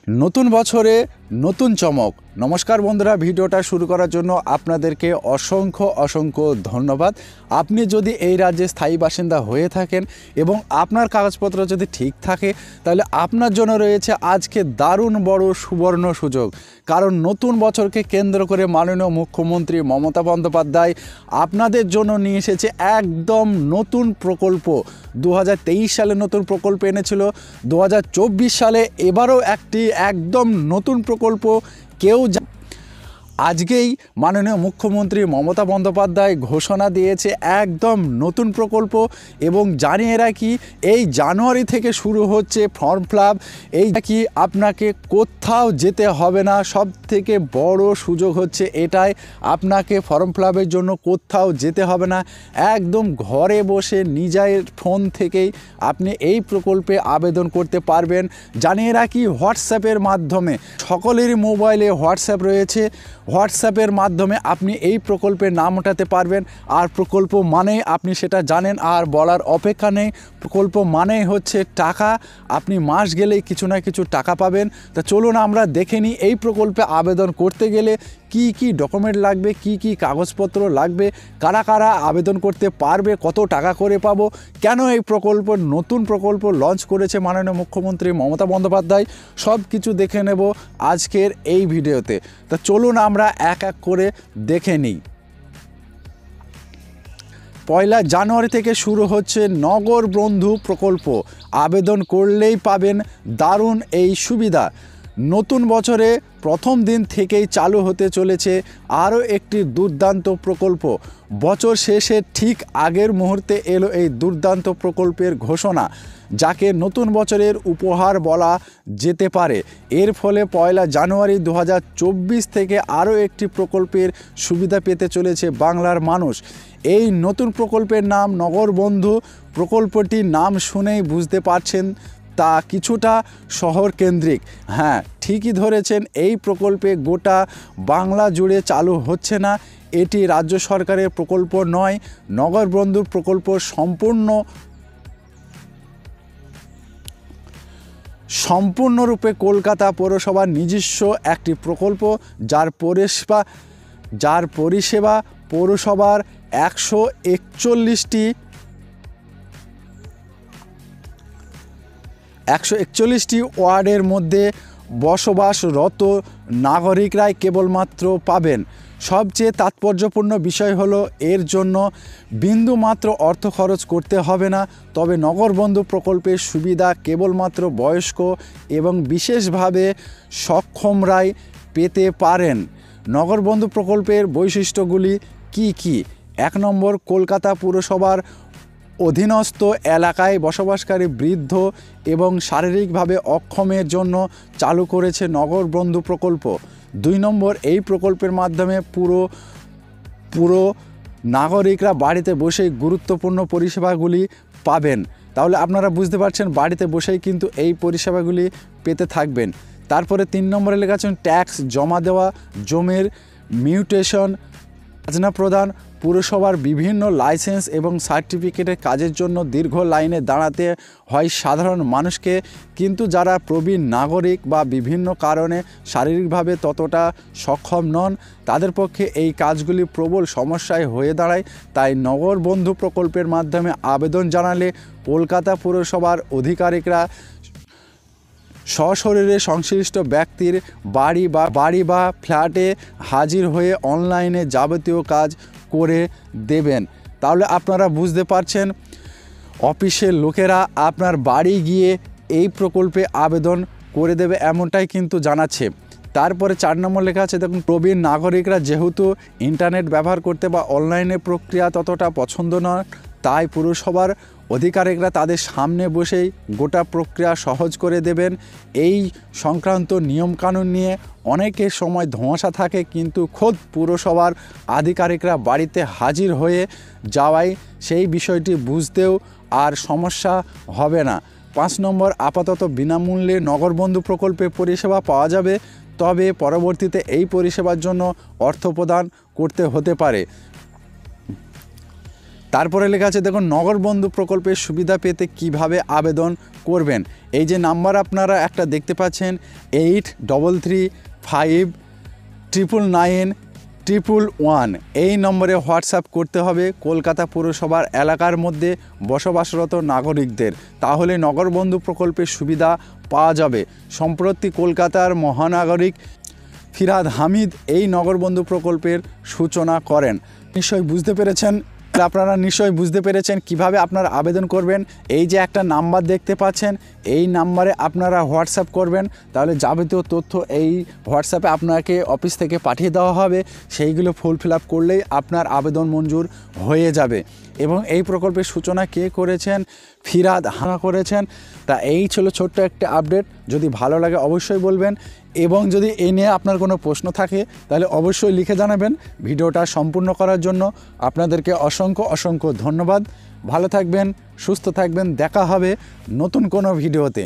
নতুন বছরে নতুন চমক। নমস্কার বন্ধুরা, ভিডিওটা শুরু করার জন্য আপনাদেরকে অসংখ্য ধন্যবাদ। আপনি যদি এই রাজ্যে স্থায়ী বাসিন্দা হয়ে থাকেন এবং আপনার কাগজপত্র যদি ঠিক থাকে, তাহলে আপনার জন্য রয়েছে আজকে দারুণ বড় সুবর্ণ সুযোগ। কারণ নতুন বছরকে কেন্দ্র করে মাননীয় মুখ্যমন্ত্রী মমতা বন্দ্যোপাধ্যায় আপনাদের জন্য নিয়ে এসেছে একদম নতুন প্রকল্প। 2023 সালে নতুন প্রকল্প এনেছিল, 2024 সালে এবারও একটি একদম নতুন প্রকল্প আজকেই মাননীয় মুখ্যমন্ত্রী মমতা বন্দ্যোপাধ্যায় ঘোষণা দিয়েছে একদম নতুন প্রকল্প। এবং জানিয়ে রাখি, এই জানুয়ারি থেকে শুরু হচ্ছে ফর্ম ফিল আপ। এই কি আপনাকে কোথাও যেতে হবে না। সব থেকে বড় সুযোগ হচ্ছে এটাই, আপনাকে ফর্ম ফিল আপের জন্য কোথাও যেতে হবে না। একদম ঘরে বসে নিজের ফোন থেকেই আপনি এই প্রকল্পে আবেদন করতে পারবেন। জানিয়ে রাখি, হোয়াটসঅ্যাপের মাধ্যমে, সকলেরই মোবাইলে হোয়াটসঅ্যাপ রয়েছে, হোয়াটসঅ্যাপের মাধ্যমে আপনি এই প্রকল্পের নাম ওঠাতে পারবেন। আর প্রকল্প মানেই আপনি সেটা জানেন, আর বলার অপেক্ষা নেই। প্রকল্প মানেই হচ্ছে টাকা। আপনি মাস গেলেই কিছু না কিছু টাকা পাবেন। তা চলুন আমরা দেখে নিই এই প্রকল্পে আবেদন করতে গেলে কি কি ডকুমেন্ট লাগবে, কি কি কাগজপত্র লাগবে, কারা কারা আবেদন করতে পারবে, কত টাকা করে পাবো, কেন এই প্রকল্প নতুন প্রকল্প লঞ্চ করেছে মাননীয় মুখ্যমন্ত্রী মমতা বন্দ্যোপাধ্যায়, সব কিছু দেখে নেব আজকের এই ভিডিওতে। তা চলুন আমরা এক এক করে দেখে নিই। 1 জানুয়ারি থেকে শুরু হচ্ছে নগর বন্ধু প্রকল্প। আবেদন করলেই পাবেন দারুণ এই সুবিধা। নতুন বছরে প্রথম দিন থেকেই চালু হতে চলেছে আরও একটি দুর্দান্ত প্রকল্প। বছর শেষে ঠিক আগের মুহূর্তে এলো এই দুর্দান্ত প্রকল্পের ঘোষণা, যাকে নতুন বছরের উপহার বলা যেতে পারে। এর ফলে 1 জানুয়ারি 2024 থেকে আরও একটি প্রকল্পের সুবিধা পেতে চলেছে বাংলার মানুষ। এই নতুন প্রকল্পের নাম নগর বন্ধু। প্রকল্পটির নাম শুনেই বুঝতে পারছেন তা কিছুটা শহর কেন্দ্রিক। হ্যাঁ, ঠিকই ধরেছেন, এই প্রকল্পে গোটা বাংলা জুড়ে চালু হচ্ছে না। এটি রাজ্য সরকারের প্রকল্প নয়। নগর বন্ধু প্রকল্প সম্পূর্ণরূপে কলকাতা পৌরসভার নিজস্ব একটি প্রকল্প, যার পরিষেবা পৌরসভার 141টি ওয়ার্ডের মধ্যে বসবাসরত নাগরিকরাই কেবলমাত্র পাবেন। সবচেয়ে তাৎপর্যপূর্ণ বিষয় হলো, এর জন্য বিন্দুমাত্র অর্থ খরচ করতে হবে না। তবে নগরবন্ধু প্রকল্পের সুবিধা কেবলমাত্র বয়স্ক এবং বিশেষভাবে সক্ষমরাই পেতে পারেন। নগরবন্ধু প্রকল্পের বৈশিষ্ট্যগুলি কি কি? 1 নম্বর, কলকাতা পুরসভার অধীনস্থ এলাকায় বসবাসকারী বৃদ্ধ এবং শারীরিকভাবে অক্ষমের জন্য চালু করেছে নগর বন্ধু প্রকল্প। 2 নম্বর, এই প্রকল্পের মাধ্যমে পুরো নাগরিকরা বাড়িতে বসেই গুরুত্বপূর্ণ পরিষেবাগুলি পাবেন। তাহলে আপনারা বুঝতে পারছেন, বাড়িতে বসেই কিন্তু এই পরিষেবাগুলি পেতে থাকবেন। তারপরে 3 নম্বরে লেখা আছে ট্যাক্স জমা দেওয়া, জমির মিউটেশন, খাজনা প্রদান, পুরসভার বিভিন্ন লাইসেন্স এবং সার্টিফিকেটের কাজের জন্য দীর্ঘ লাইনে দাঁড়াতে হয় সাধারণ মানুষকে। কিন্তু যারা প্রবীণ নাগরিক বা বিভিন্ন কারণে শারীরিকভাবে ততটা সক্ষম নন, তাদের পক্ষে এই কাজগুলি প্রবল সমস্যায় হয়ে দাঁড়ায়। তাই নগর বন্ধু প্রকল্পের মাধ্যমে আবেদন জানালে কলকাতা পুরসভার আধিকারিকরা সশরীরে সংশ্লিষ্ট ব্যক্তির বাড়ি বা ফ্ল্যাটে হাজির হয়ে অনলাইনে যাবতীয় কাজ করে দেবেন। তাহলে আপনারা বুঝতে পারছেন, অফিসের লোকেরা আপনার বাড়ি গিয়ে এই প্রকল্পে আবেদন করে দেবে, এমনটাই কিন্তু জানাচ্ছে। তারপরে 4 নম্বর লেখা আছে, দেখুন, প্রবীণ নাগরিকরা যেহেতু ইন্টারনেট ব্যবহার করতে বা অনলাইনে প্রক্রিয়া ততটা পছন্দ নয়, তাই পুরসভার আধিকারিকরা তাদের সামনে বসেই গোটা প্রক্রিয়া সহজ করে দেবেন। এই সংক্রান্ত নিয়মকানুন নিয়ে অনেকের সময় ধোঁয়াশা থাকে, কিন্তু খোদ পুরসভার আধিকারিকরা বাড়িতে হাজির হয়ে যাওয়ায় সেই বিষয়টি বুঝতেও আর সমস্যা হবে না। 5 নম্বর, আপাতত বিনামূল্যে নগরবন্ধু প্রকল্পে পরিষেবা পাওয়া যাবে, তবে পরবর্তীতে এই পরিষেবার জন্য অর্থ প্রদান করতে হতে পারে। তারপরে লেখা আছে দেখুন নগর বন্ধু প্রকল্পের সুবিধা পেতে কিভাবে আবেদন করবেন। এই যে নাম্বার আপনারা একটা দেখতে পাচ্ছেন 8335999111 এই নম্বরে হোয়াটসঅ্যাপ করতে হবে কলকাতা পুরসভার এলাকার মধ্যে বসবাসরত নাগরিকদের, তাহলে নগর বন্ধু প্রকল্পের সুবিধা পাওয়া যাবে। সম্প্রতি কলকাতার মহানাগরিক ফিরহাদ হামিদ এই নগর বন্ধু প্রকল্পের সূচনা করেন। নিশ্চয়ই বুঝতে পেরেছেন, আপনারা নিশ্চয়ই বুঝতে পেরেছেন কিভাবে আপনারা আবেদন করবেন। এই যে একটা নাম্বার দেখতে পাচ্ছেন, এই নাম্বারে আপনারা হোয়াটসঅ্যাপ করবেন, তাহলে যাবতীয় তথ্য এই হোয়াটসঅ্যাপে আপনাকে অফিস থেকে পাঠিয়ে দেওয়া হবে। সেইগুলো ফিল আপ করলেই আপনার আবেদন মঞ্জুর হয়ে যাবে। এবং এই প্রকল্পের সূচনা কে করেছেন? ফিরহাদ হামিদ করেছেন। তা এই ছিল ছোট্ট একটা আপডেট। যদি ভালো লাগে অবশ্যই বলবেন, এবং যদি এই নিয়ে আপনার কোনো প্রশ্ন থাকে তাহলে অবশ্যই লিখে জানাবেন। ভিডিওটা সম্পূর্ণ করার জন্য আপনাদেরকে অসংখ্য ধন্যবাদ। ভালো থাকবেন, সুস্থ থাকবেন, দেখা হবে নতুন কোনো ভিডিওতে।